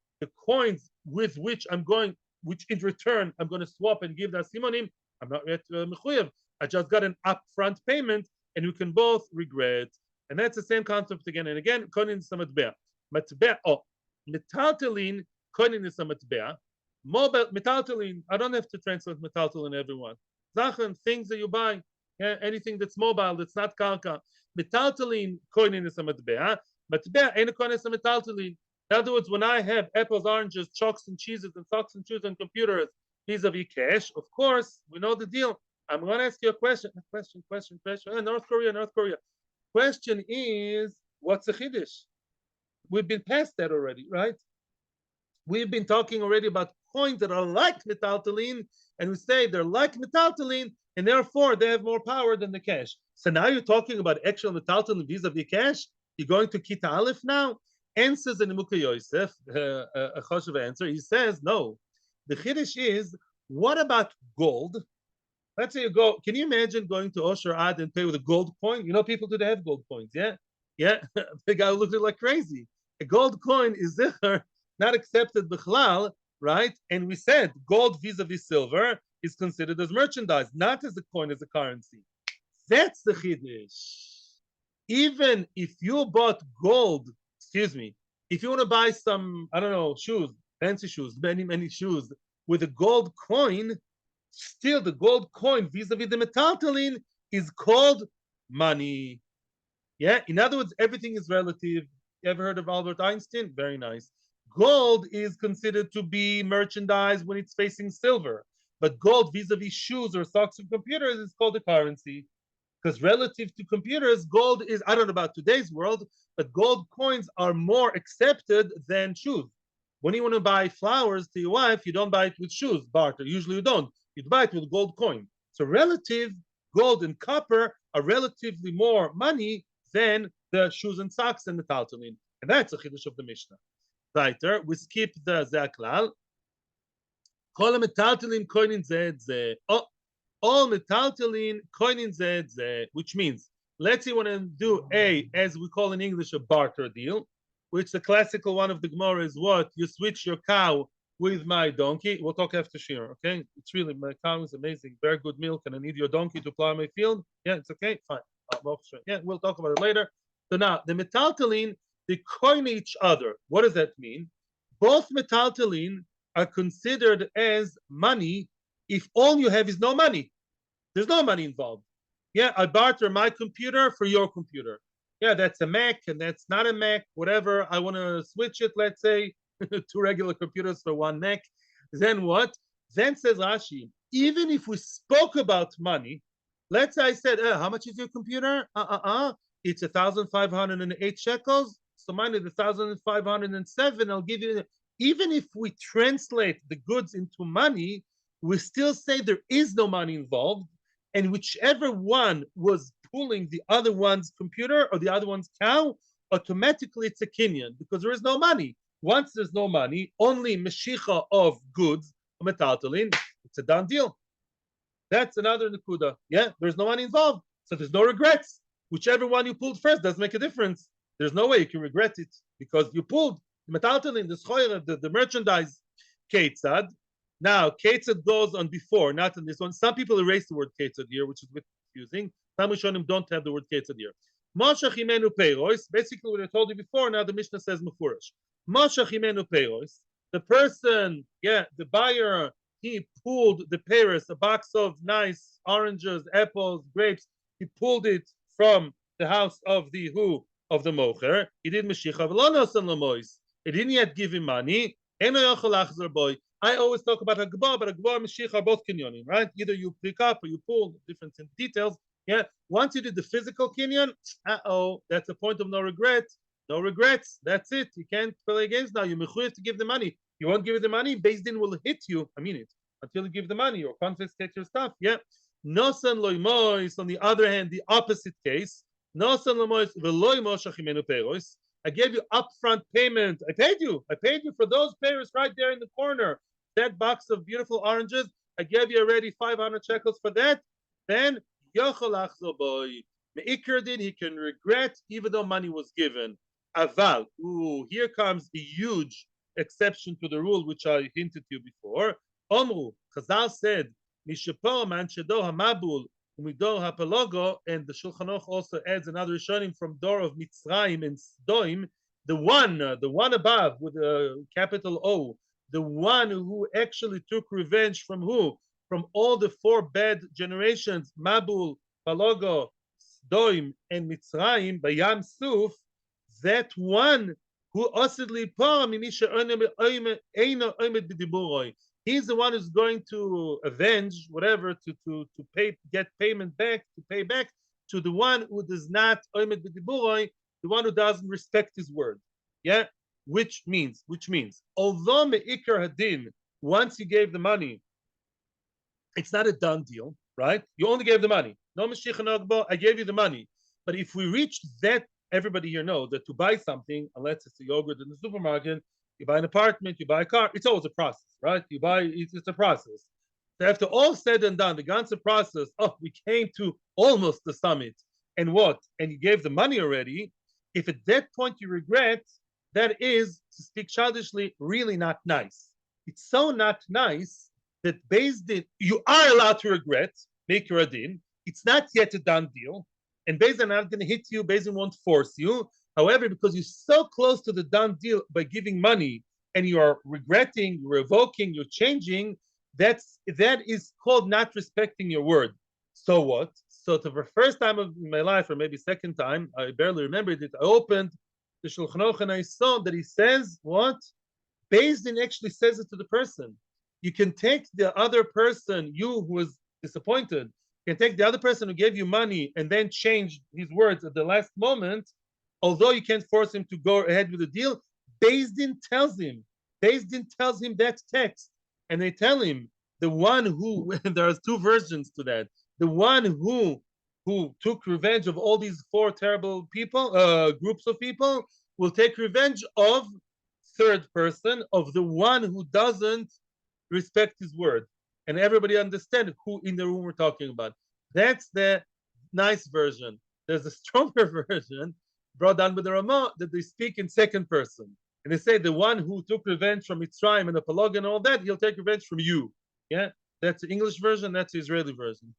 coins with which I'm going, which in return I'm going to swap and give the asimonim, I'm not yet mechuyev. I just got an upfront payment, and you can both regret. And that's the same concept again and again. Konin is a matbea. Metaltelin, konin is a matbea. Mobile metaltelin. I don't have to translate metaltelin, everyone. Zachen, things that you buy, anything that's mobile, that's not karka. Metaltelin, konin is a matbea. Matbea, ain't a konin is a metaltelin. In other words, when I have apples, oranges, chalks and cheeses, and socks and shoes and computers vis-a-vis cash, of course, we know the deal. I'm going to ask you a question. Question. North Korea. Question is, what's the chiddush? We've been past that already, right? We've been talking already about coins that are like metaltelin, and we say they're like metaltelin, and therefore they have more power than the cash. So now you're talking about actual metaltelin vis-a-vis cash? You're going to Kita Aleph now? Answers in Muka Yosef, a choshev answer. He says, no. The chiddush is, what about gold? Let's say you go, can you imagine going to Osher Ad and pay with a gold coin? You know, people today have gold coins, yeah? The guy looked at it like crazy. A gold coin is not accepted b'chlal, right? And we said gold vis-a-vis silver is considered as merchandise, not as a coin, as a currency. That's the chiddush. Even if you bought gold, if you want to buy some, I don't know, shoes, fancy shoes, many shoes, with a gold coin, still the gold coin vis-a-vis the metaltelin is called money. Yeah, in other words, everything is relative. You ever heard of Albert Einstein? Very nice. Gold is considered to be merchandise when it's facing silver, but gold vis-a-vis shoes or socks or computers is called a currency. Because relative to computers, gold is, I don't know about today's world, but gold coins are more accepted than shoes. When you want to buy flowers to your wife, you don't buy it with shoes, barter. Usually you don't. You'd buy it with a gold coin. So relative, gold and copper are relatively more money than the shoes and socks and metaltelin. And that's a chiddush of the Mishnah. Weiter, we skip the zaklal. Kol metaltelin koinin zeh. All metaltelin koinin zeh, which means, let's say you want to do as we call in English, a barter deal, which the classical one of the Gemara is what? You switch your cow with my donkey. We'll talk after Shiur, okay? It's really, my cow is amazing, very good milk, and I need your donkey to plow my field. Yeah, it's okay, fine. Yeah, we'll talk about it later. So now, the metaltelin, they coin each other. What does that mean? Both metaltelin are considered as money if all you have is no money. There's no money involved. Yeah, I barter my computer for your computer. Yeah, that's a Mac, and that's not a Mac, whatever. I want to switch it, let's say, two regular computers for one Mac. Then what? Then says Rashi, even if we spoke about money, let's say I said, how much is your computer? It's 1,508 shekels. So mine is 1,507. I'll give you, even if we translate the goods into money, we still say there is no money involved. And whichever one was pulling the other one's computer or the other one's cow, automatically it's a kinyan because there is no money. Once there's no money, only meshicha of goods, metaltelin, it's a done deal. That's another nakuda. Yeah, there's no money involved, so there's no regrets. Whichever one you pulled first doesn't make a difference. There's no way you can regret it because you pulled the metaltelin, the schoyer, the merchandise. Ketzad. Now, Ketzad goes on before, not on this one. Some people erase the word Ketzad here, which is a bit confusing. Some Rishonim don't have the word Ketzad here. Moshe chimenu peiros. Basically, what I told you before, now the Mishnah says mefurash. Moshe chimenu peiros. The person, the buyer, he pulled the peiros, a box of nice oranges, apples, grapes. He pulled it from the house of the mocher. He did meshicha v'lo nosan lamois. He didn't yet give him money. Eno yochel achzer boy. I always talk about Hagbar, but Hagbar and Mashiach are both kinyanim, right? Either you pick up or you pull, difference in details. Yeah. Once you did the physical kinyan, that's a point of no regret. No regrets. That's it. You can't play against now. You're mechuyev to give the money. You won't give it the money, Beth Din will hit you. I mean it. Until you give the money or confiscate your stuff. Yeah. Nosan loy mois, on the other hand, the opposite case. Nosan loy mois veloy moshach imenu peros. I gave you upfront payment. I paid you for those pears right there in the corner. That box of beautiful oranges, I gave you already 500 shekels for that. Then he can regret even though money was given. Aval, here comes a huge exception to the rule which I hinted to you before. Omru, Chazal said, Mishapo man shedo hamabul umidor hapalogo, and the Shulchan Aruch also adds another Rishonim from door of Mitzrayim and Sdoim, the one above with a capital O, the one who actually took revenge from who? From all the four bad generations, Mabul, Palogo, Sdoim, and Mitzrayim, Bayam Suf, that one who osidly he's the one who's going to avenge whatever to get payment back, to pay back to the one who does not the one who doesn't respect his word. Yeah, which means although me'ikar hadin, once you gave the money, it's not a done deal, right? You only gave the money. No Mashiach Nogbo, I gave you the money. But if we reach that, everybody here knows that to buy something, unless it's a yogurt in the supermarket, you buy an apartment, you buy a car, it's always a process, right? It's a process. So after all said and done, the Ganze process, we came to almost the summit. And what? And you gave the money already. If at that point you regret, that is, to speak childishly, really not nice. It's so not nice that Beth Din, you are allowed to regret, make your adin. It's not yet a done deal. And Beth Din are not going to hit you, Beth Din won't force you. However, because you're so close to the done deal by giving money and you are regretting, you're revoking, you're changing, that is called not respecting your word. So what? So for the first time of my life, or maybe second time, I barely remembered it, I opened the Shulchan Aruch and I saw that he says, what? Beth Din actually says it to the person. You can take the other person, you who was disappointed, you can take the other person who gave you money and then change his words at the last moment, although you can't force him to go ahead with the deal. Beth Din tells him that text, and they tell him the one who, there's two versions to that, the one who took revenge of all these four terrible people, groups of people, will take revenge of third person, of the one who doesn't respect his word. And everybody understand who in the room we're talking about. That's the nice version. There's a stronger version brought down by the Ramah that they speak in second person. And they say the one who took revenge from Mitzrayim and the Palog and all that, he'll take revenge from you. Yeah, that's the English version, that's the Israeli version.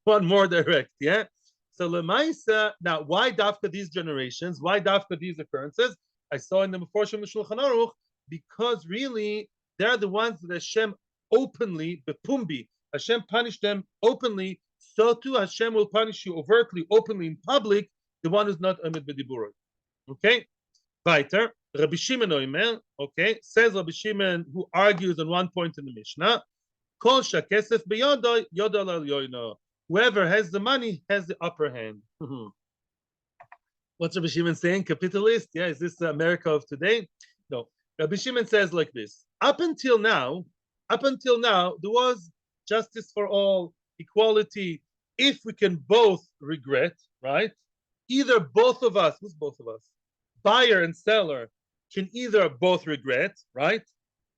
One more direct, yeah? So Lemaisa, now why dafka these generations? Why dafka these occurrences? I saw in the Meforshim Shulchan Aruch, because really they're the ones that Hashem openly, bepumbi, Hashem punished them openly, so too Hashem will punish you overtly, openly in public, the one who's not Amid B'Diburah. Okay? Weiter, Rabbi Shimon Oimer, okay, says Rabbi Shimon, who argues on one point in the Mishnah, Kol shakesef beyodo yodol al yoino. Whoever has the money has the upper hand. What's Rabbi Shimon saying? Capitalist? Yeah, is this America of today? No. Rabbi Shimon says like this: up until now, there was justice for all, equality. If we can both regret, right? Either both of us, who's both of us? Buyer and seller can either both regret, right?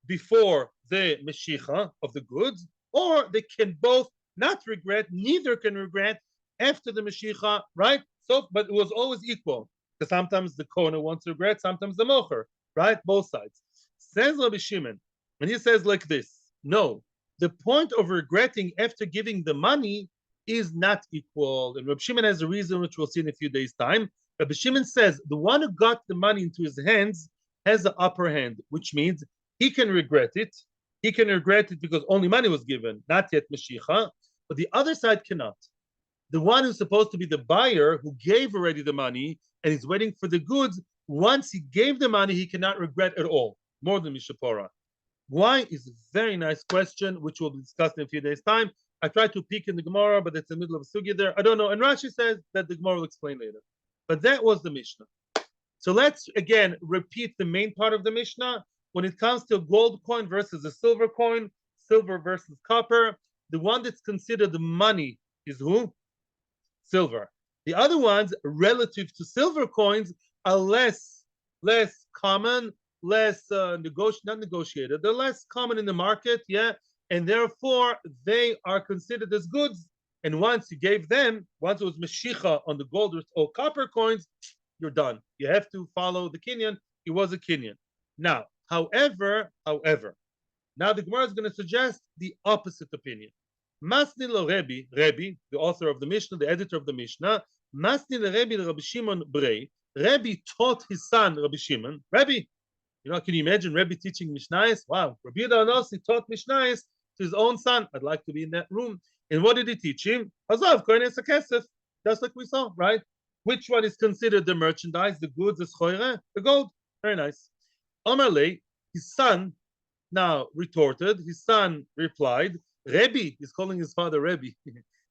Before the Meshicha of the goods, or they can both not regret, neither can regret after the Meshicha, right? So, but it was always equal. Because sometimes the Kona wants to regret, sometimes the Mocher, right? Both sides. Says Rabbi Shimon, and he says like this: no, the point of regretting after giving the money is not equal. And Rabbi Shimon has a reason, which we'll see in a few days' time. Rabbi Shimon says the one who got the money into his hands has the upper hand, which means he can regret it. He can regret it because only money was given, not yet Mashiach. But the other side cannot. The one who's supposed to be the buyer, who gave already the money and is waiting for the goods, once he gave the money, he cannot regret at all, more than Mishapora. Why is a very nice question, which will be discussed in a few days' time. I tried to peek in the Gemara, but it's in the middle of a sugya there. I don't know. And Rashi says that the Gemara will explain later. But that was the Mishnah. So let's, again, repeat the main part of the Mishnah. When it comes to a gold coin versus a silver coin, silver versus copper, the one that's considered the money is who? Silver. The other ones, relative to silver coins, are less common, less not negotiated. They're less common in the market, yeah, and therefore they are considered as goods. And once you gave them, once it was meshicha on the gold or copper coins, you're done. You have to follow the kinyan. It was a kinyan. Now, however, now the Gemara is going to suggest the opposite opinion. Masni lo Rebbe, the author of the Mishnah, the editor of the Mishnah, Masni le Rabbi Shimon Brei. Rebbe taught his son Rabbi Shimon. Rebbe, can you imagine Rebbe teaching Mishnayos? Wow, Rabbi Yehuda taught Mishnayos to his own son. I'd like to be in that room. And what did he teach him? HaZahav, koines hakesef, just like we saw, right? Which one is considered the merchandise, the goods, the schoire? The gold. Very nice. Amarle, his son now retorted. His son replied, Rebbe, he's calling his father Rebbe.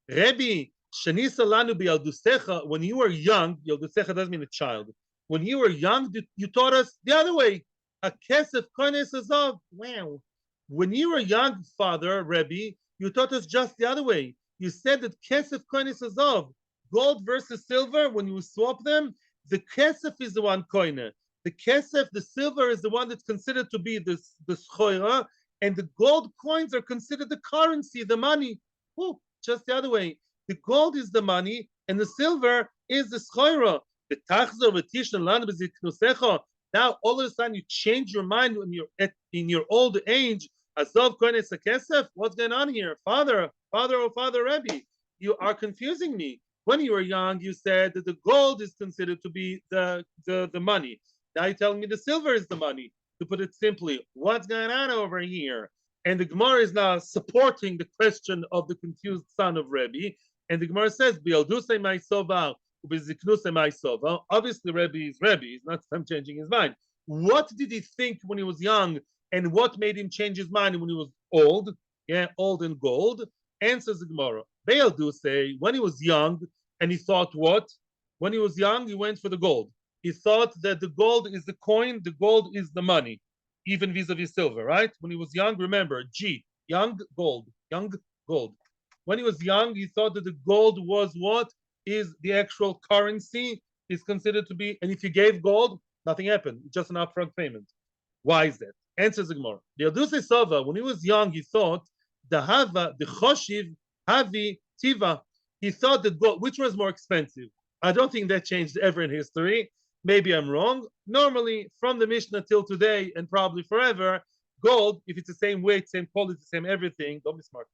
Rebbe, Shanisa lanu b'yaldusecha, when you were young, yaldusecha doesn't mean a child. When you were young, you taught us the other way. A kesef koines hazav. Wow. When you were young, father, Rebbe, you taught us just the other way. You said that kesef koines hazav, gold versus silver, when you swap them, the kesef is the one koine. The kesef, the silver, is the one that's considered to be the schoira, and the gold coins are considered the currency, the money. Oh, just the other way. The gold is the money, and the silver is the schoira. Now, all of a sudden, you change your mind when you're in your old age. What's going on here? Father Rebbe, you are confusing me. When you were young, you said that the gold is considered to be the money. Now you're telling me the silver is the money. To put it simply, what's going on over here? And the Gemara is now supporting the question of the confused son of Rebbe. And the Gemara says, obviously Rebbe is Rebbe. He's not changing his mind. What did he think when he was young? And what made him change his mind when he was old? Yeah, old and gold. Answers the Gemara. They'll do say, when he was young, and he thought what? When he was young, he went for the gold. He thought that the gold is the coin, the gold is the money, even vis-a-vis silver, right? When he was young, remember, young gold. When he was young, he thought that the gold was what is the actual currency, is considered to be, and if you gave gold, nothing happened. It's just an upfront payment. Why is that? Answers the Gemara. The Yadusei Sova, when he was young, he thought the Hava, the Choshiv, Havi, Tiva. He thought that gold, which was more expensive? I don't think that changed ever in history. Maybe I'm wrong. Normally, from the Mishnah till today, and probably forever, gold, if it's the same weight, same quality, same everything, don't be smart.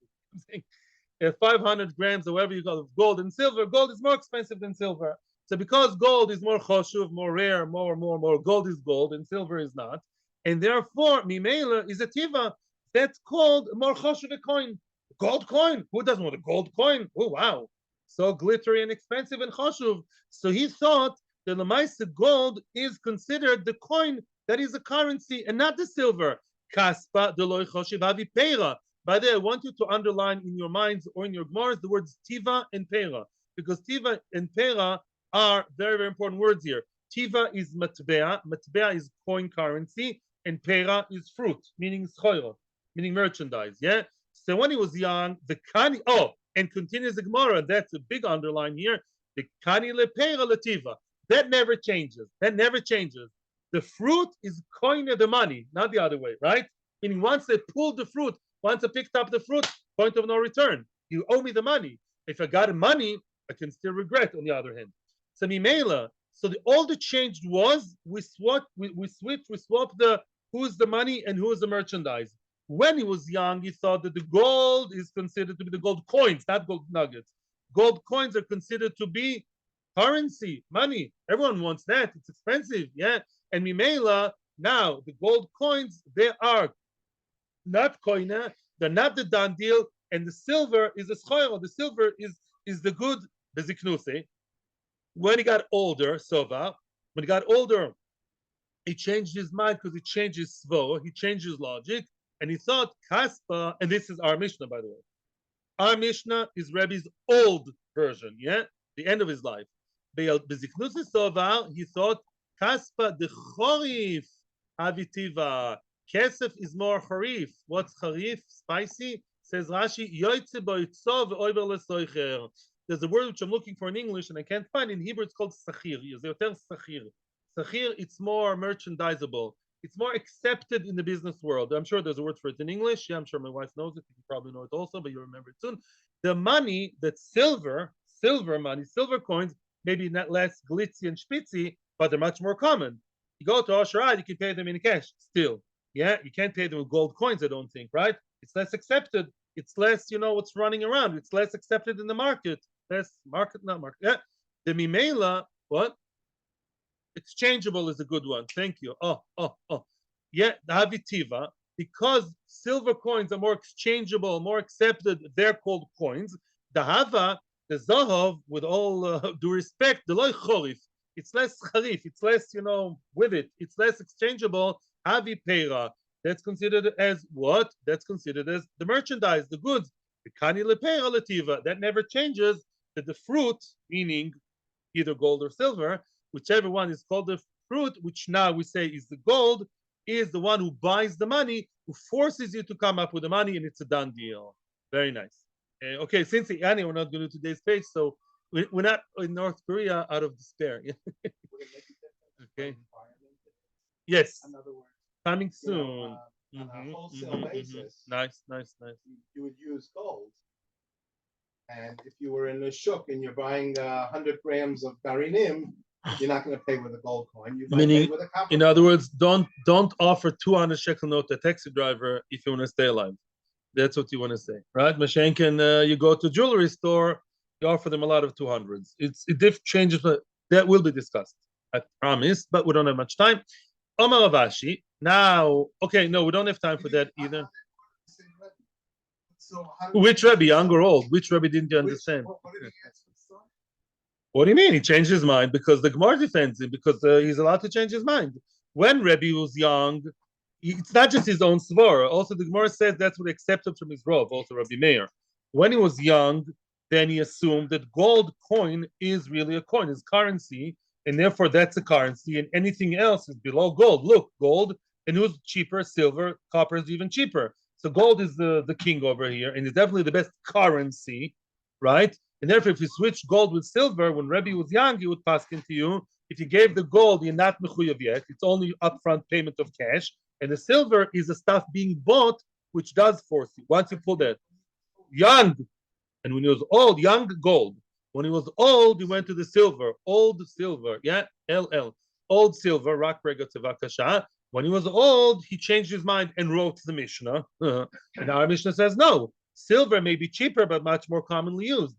500 grams or whatever you call it, gold and silver, gold is more expensive than silver. So because gold is more choshuv, more rare, more, gold is gold and silver is not. And therefore, mimela is a tiva. That's called more choshuv a coin. Gold coin. Who doesn't want a gold coin? Oh, wow. So glittery and expensive and choshuv. So he thought the Lamaisa gold is considered the coin that is a currency and not the silver. Kaspa deloy choshev havi peira. By the way, I want you to underline in your minds or in your Gemaras the words tiva and peira, because tiva and peira are very, very important words here. Tiva is matbea. Matbea is coin currency, and peira is fruit, meaning schoira, meaning merchandise. Yeah. So when he was young, the kani. Oh, and continues the Gemara. That's a big underline here. The kani le peira le tiva. That never changes. The fruit is coin of the money, not the other way, right? Meaning once they pulled the fruit, once I picked up the fruit, point of no return. You owe me the money. If I got money, I can still regret on the other hand. So mimela. So all the change was we swapped the who's the money and who is the merchandise. When he was young, he thought that the gold is considered to be the gold coins, not gold nuggets. Gold coins are considered to be currency, money. Everyone wants that. It's expensive, yeah. And mimela, now the gold coins, they are not koina, they're not the done deal, and the silver is a schoiro. The silver is the good beziknuse. When he got older, he changed his mind because he changed his svo, he changed his logic, and he thought kaspa, and this is our Mishnah, by the way. Our Mishnah is Rebbe's old version, yeah, the end of his life. Beziknuse sova, he thought kaspa de chorif avitiva. Kesef is more harif. What's harif? Spicy? Says Rashi, yoytze boitzov oiber lesoicher. There's a word which I'm looking for in English and I can't find. In Hebrew, it's called sachir. Yoter sachir. Sachir, it's more merchandisable. It's more accepted in the business world. I'm sure there's a word for it in English. Yeah, I'm sure my wife knows it. You probably know it also, but you'll remember it soon. The money that's silver money, silver coins, maybe not less glitzy and spitzy, but they're much more common. You go to Osharad, you can pay them in cash still. Yeah, you can't pay them with gold coins, I don't think, right? It's less accepted. It's less, what's running around. It's less accepted in the market. Less market, not market. Yeah. The Mimela, what? Exchangeable is a good one. Thank you. Yeah, the Havitiva, because silver coins are more exchangeable, more accepted, they're called coins. The Hava, the Zahav, with all due respect, the Loy Chorif, it's less Charif, it's less, with it, it's less exchangeable. Havi Peira, that's considered as what? That's considered as the merchandise, the goods. The Kani Lepeira Lativa, that never changes, that the fruit, meaning either gold or silver, whichever one is called the fruit, which now we say is the gold, is the one who buys the money, who forces you to come up with the money, and it's a done deal. Very nice. Okay, since Annie, we're not going to do today's page, so we're not in North Korea out of despair. Okay. Yes. Coming soon. On a wholesale basis. Nice. You would use gold. And if you were in a shuk and you're buying 100 grams of garinim, you're not going to pay with a gold coin. You might pay with a copper. In other words, don't offer 200 shekel note to a taxi driver if you want to stay alive. That's what you want to say, right? Mashenkin, you go to a jewelry store, you offer them a lot of 200s. It changes, but that will be discussed. I promise, but we don't have much time. Omar Avashi. Now, okay, no, we don't have time for that either. So which Rebbe, young or old? Which Rebbe didn't you understand? What do you mean? He changed his mind because the Gemara defends him because he's allowed to change his mind. When Rebbe was young, it's not just his own svara. Also, the Gemara says that's what he accepted from his Rav, also Rabbi Meir. When he was young, then he assumed that gold coin is really a coin, is currency, and therefore that's a currency, and anything else is below gold. Look, gold, and who's cheaper? Silver, copper is even cheaper. So gold is the king over here, and it's definitely the best currency, right? And therefore, if you switch gold with silver, when Rebbe was young, he would pass into you. If you gave the gold, you're not mechuyav yet. It's only upfront payment of cash. And the silver is the stuff being bought, which does force you. Once you pull that, young, and when he was old, young gold. When he was old, he went to the silver, old silver, yeah, LL, old silver, rak rega tevakasha. When he was old, he changed his mind and wrote the Mishnah. And our Mishnah says, no, silver may be cheaper, but much more commonly used.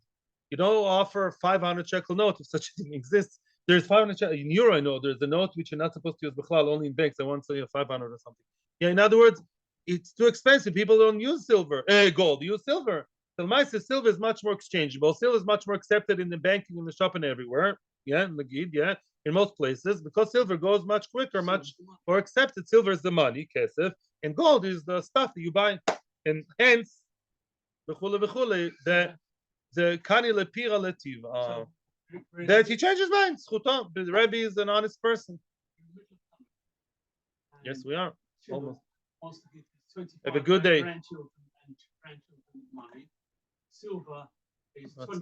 You don't offer 500 shekel note if such a thing exists. There's 500 shekel, in euro, I know, there's a note which you're not supposed to use b'chlal, only in banks. I want to say 500 or something. Yeah, in other words, it's too expensive. People don't use silver, gold, use silver. So my says silver is much more exchangeable. Silver is much more accepted in the banking, in the shop, and everywhere. Yeah, in the gid, yeah, in most places, because silver goes much quicker, much more accepted. Silver is the money, kesef, and gold is the stuff that you buy. And hence, the kani lepira letiv. That he changes mind. Schutam. The Rebbe is an honest person. Yes, we are. Almost. Have a good day. Silver is 20,